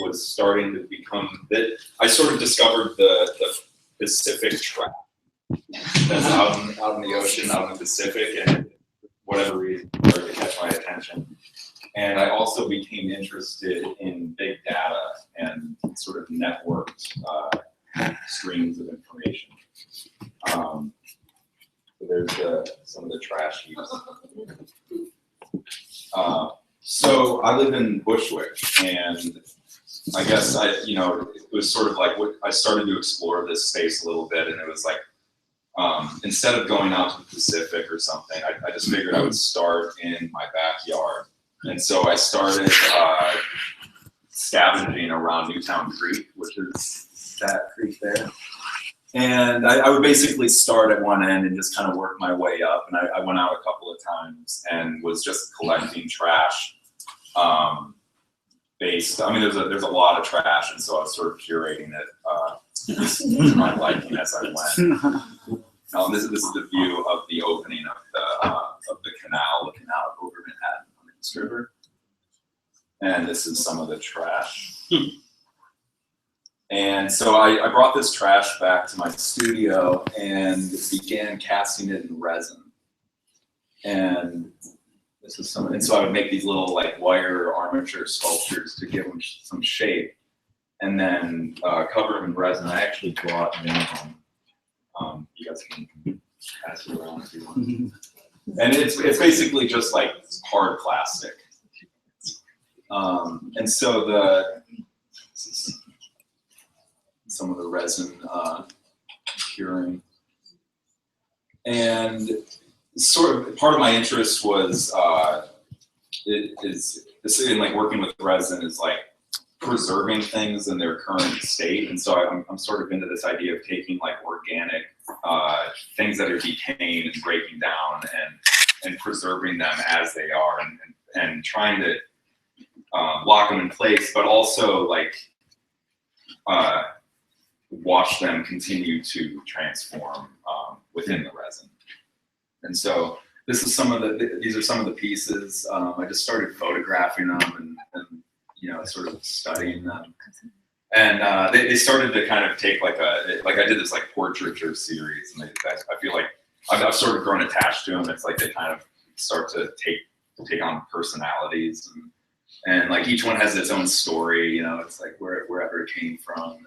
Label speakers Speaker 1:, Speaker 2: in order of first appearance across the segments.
Speaker 1: was starting to become that I sort of discovered the Pacific trash that's out in the ocean, out in the Pacific, and for whatever reason started to catch my attention. And I also became interested in big data and sort of networked streams of information. So there's some of the trash heaps. So I live in Bushwick, and I guess it was sort of like I started to explore this space a little bit, and it was like, instead of going out to the Pacific or something, I just figured I would start in my backyard. And so I started scavenging around Newtown Creek, which is that creek there. And I would basically start at one end and just kind of work my way up. And I went out a couple of times and was just collecting trash. There's a lot of trash, and so I was sort of curating it to my liking as I went. This is the view of the opening of the canal over Manhattan on the East River. And this is some of the trash. And so I brought this trash back to my studio and began casting it in resin. And this is and so I would make these little like wire armature sculptures to give them some shape, and then cover them in resin. I actually brought them. You guys can pass it around if you want. And it's basically just like hard plastic. And so some of the resin curing. And sort of part of my interest was in like working with resin is like preserving things in their current state. And so I'm sort of into this idea of taking like organic things that are decaying and breaking down and preserving them as they are and trying to lock them in place, but also like watch them continue to transform within the resin. And so these are some of the pieces. I just started photographing them and sort of studying them. And they started to kind of take like I did this like portraiture series, and I feel like I've sort of grown attached to them. It's like they kind of start to take on personalities, and like each one has its own story. It's like wherever it came from.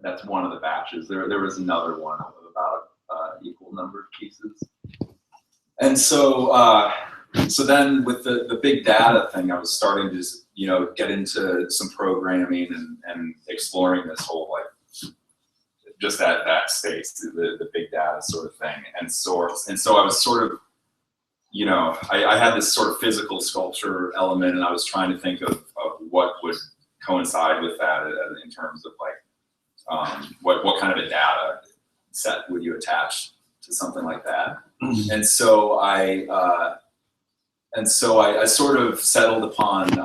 Speaker 1: That's one of the batches. There was another one of about equal number of pieces. And so then with the big data thing, I was starting to just, get into some programming and exploring this whole like just that space, the big data sort of thing. And so I was sort of, I had this sort of physical sculpture element, and I was trying to think of what would coincide with that in terms of like what kind of a data set would you attach to something like that. And so I sort of settled upon,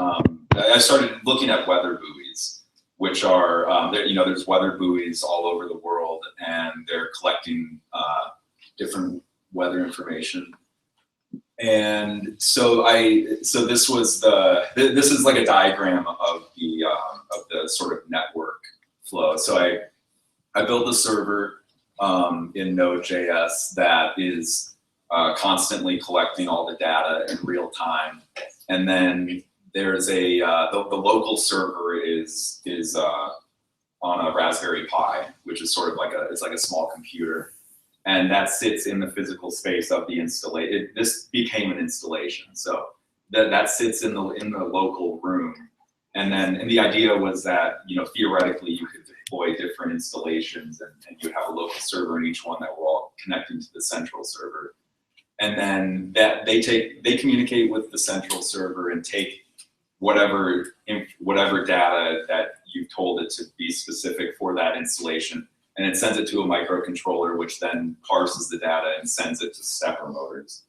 Speaker 1: I started looking at weather buoys, which are, there's weather buoys all over the world, and they're collecting different weather information. And so this is like a diagram of the sort of network flow. So I built a server in Node.js that is constantly collecting all the data in real time, and then there's the local server is on a Raspberry Pi, which is sort of like a small computer, and that sits in the physical space of the installation. This became an installation, so that sits in the local room, and the idea was that theoretically you could deploy different installations, and you have a local server in each one that were all connecting to the central server, and then that they communicate with the central server and take whatever data that you've told it to be specific for that installation, and it sends it to a microcontroller, which then parses the data and sends it to stepper motors.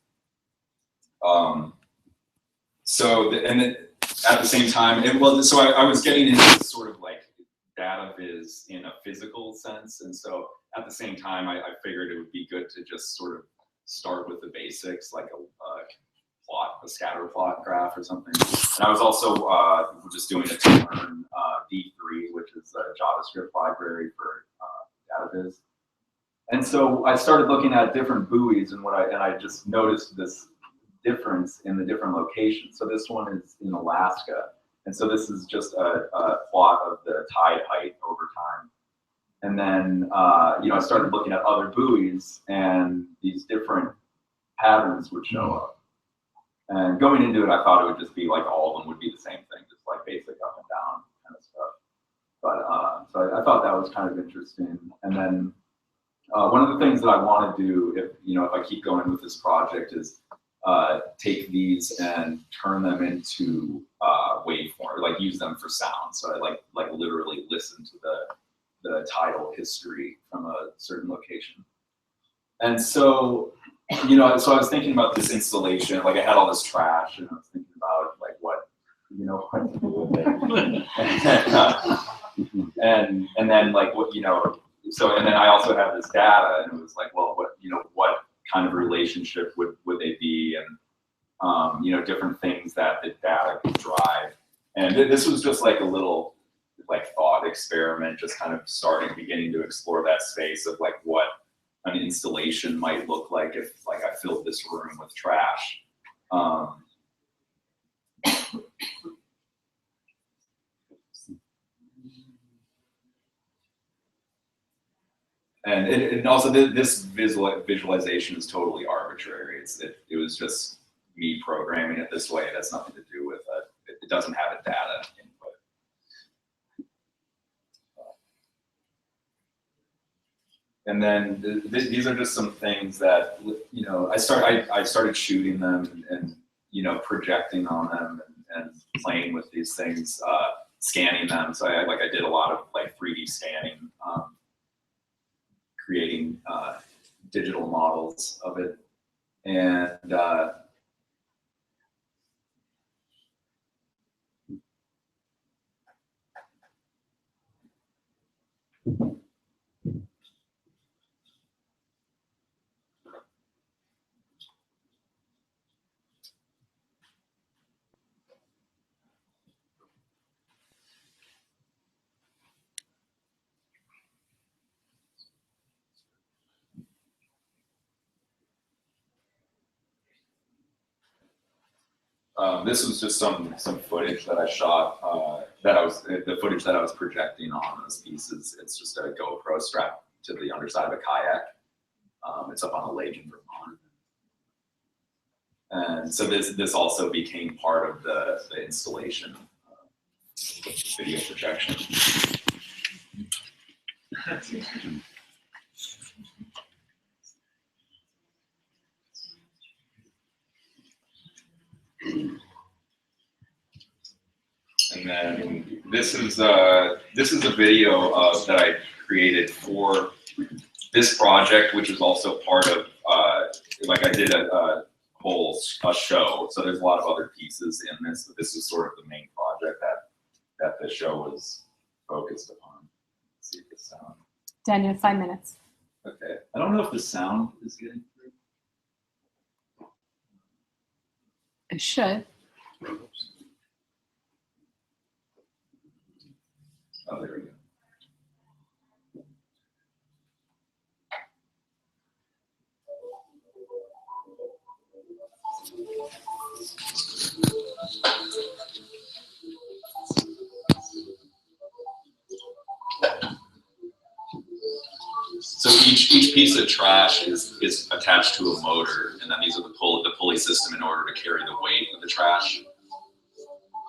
Speaker 1: At the same time, so I was getting into this sort of like data viz in a physical sense, and so at the same time, I figured it would be good to just sort of start with the basics, like a scatter plot graph or something. And I was also just doing it to learn D3, which is a JavaScript library for data viz. And so I started looking at different buoys, and I just noticed this difference in the different locations. So this one is in Alaska, and so this is just a plot of the tide height over time. And then I started looking at other buoys, and these different patterns would show up. And going into it, I thought it would just be like all of them would be the same thing, just like basic up and down kind of stuff. But so I thought that was kind of interesting. And then one of the things that I want to do, if I keep going with this project, is take these and turn them into waveform, like use them for sound. So I like literally listen to the tidal history from a certain location. And so, so I was thinking about this installation, like I had all this trash, and I was thinking about like what to do with it. and then like what, so, and then I also have this data, and it was like, well, what kind of relationship would they be, and different things that the data could drive. And this was just like a little like thought experiment, just kind of beginning to explore that space of like what an installation might look like if like I filled this room with trash. And also this visualization is totally arbitrary. It was just me programming it this way. It has nothing to do with it. It doesn't have a data input. And then these are just some things that I started shooting them and projecting on them and playing with these things, scanning them. So I did a lot of like 3D scanning. Creating digital models of it, and this was just some footage that I shot. The footage that I was projecting on those pieces. It's just a GoPro strapped to the underside of a kayak. It's up on a lake in Vermont, and so this also became part of the installation video projection. And then this is a video that I created for this project, which is also part of like I did a whole show. So there's a lot of other pieces in this, but this is sort of the main project that the show was focused upon. Let's see if the sound.
Speaker 2: Daniel, 5 minutes.
Speaker 1: Okay. I don't know if the sound is getting through.
Speaker 2: It should.
Speaker 1: Oh, there we go. So each piece of trash is attached to a motor, and then these are the pulley system in order to carry the weight of the trash.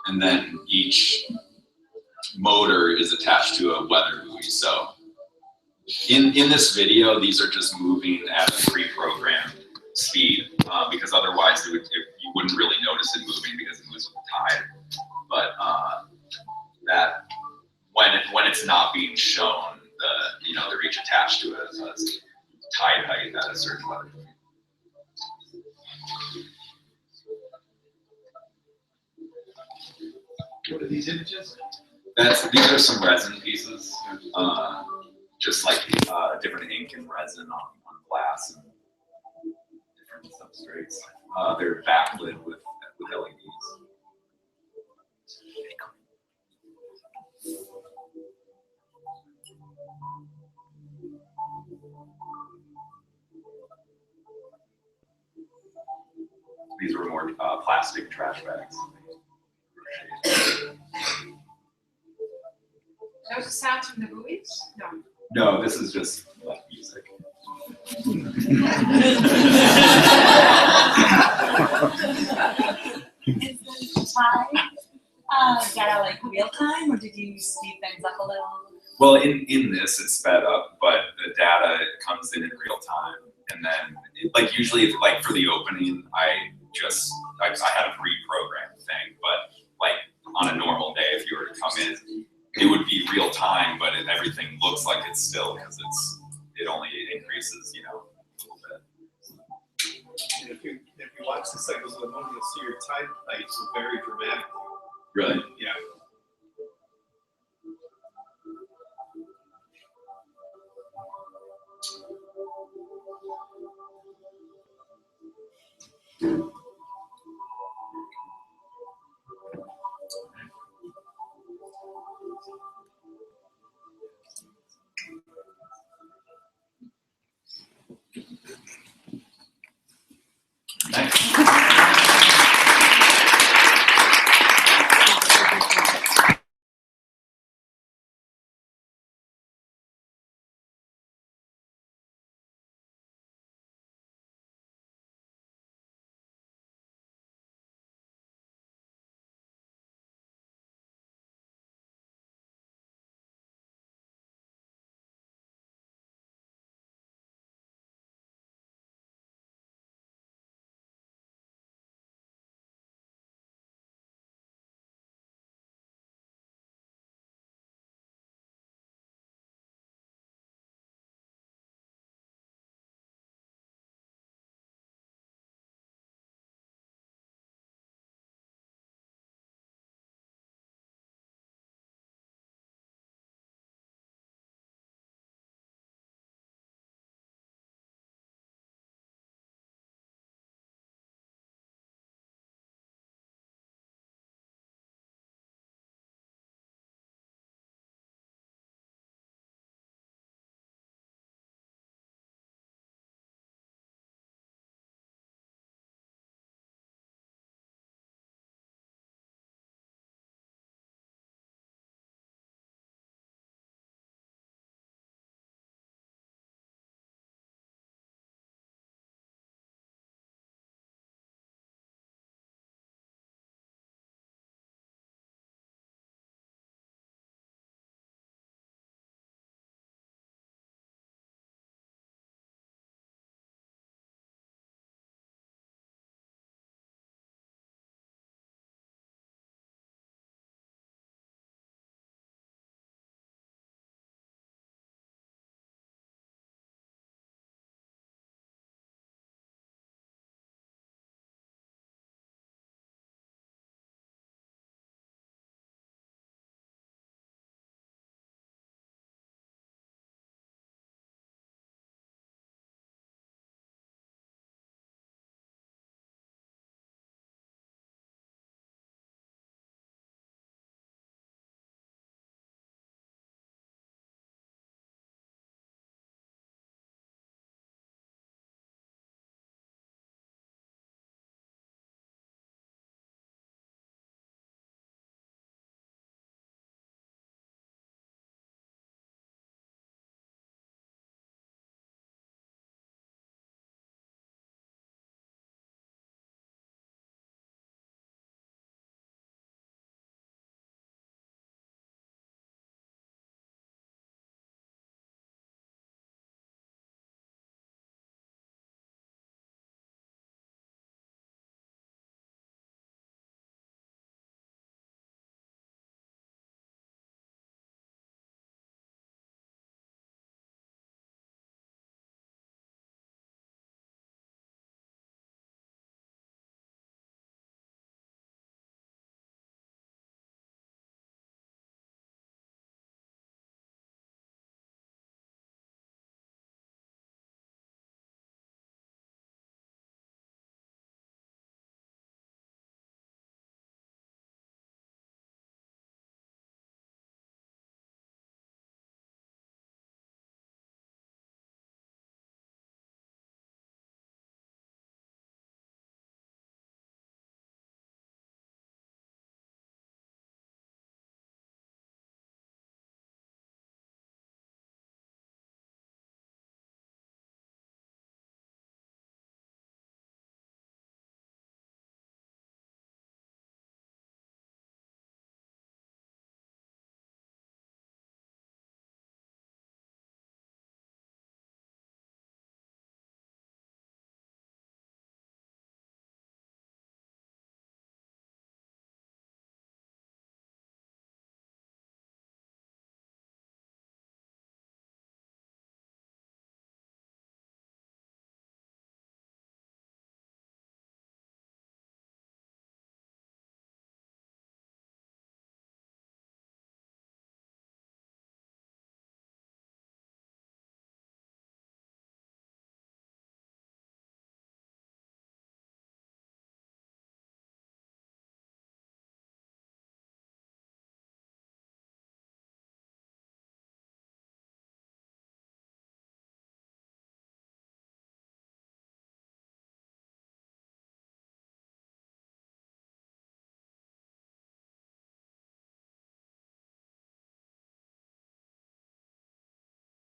Speaker 1: And then each motor is attached to a weather buoy. So in this video, these are just moving at a pre-programmed speed, because otherwise you wouldn't really notice it moving because it moves with the tide. But that when it's not being shown, they're each attached to a tide height at a certain weather buoy.
Speaker 3: What are these images?
Speaker 1: These are some resin pieces, just like different ink and resin on glass. substrates. They're backlit with LEDs. These were more plastic trash bags.
Speaker 3: Those are sounds from the buoys? No.
Speaker 1: No, this is just like music.
Speaker 4: Is the data like real time, or did you speed things up a little?
Speaker 1: Well, in this, it's sped up, but the data comes in real time. And then, like usually, like for the opening, I had a pre-programmed thing, but like on a normal day, if you were to come in, it would be real time, but everything looks like it's still because it only increases, you know, a little bit.
Speaker 5: And if you watch the cycles of the moon, you'll see your tide heights are very dramatic.
Speaker 1: Really?
Speaker 5: Yeah.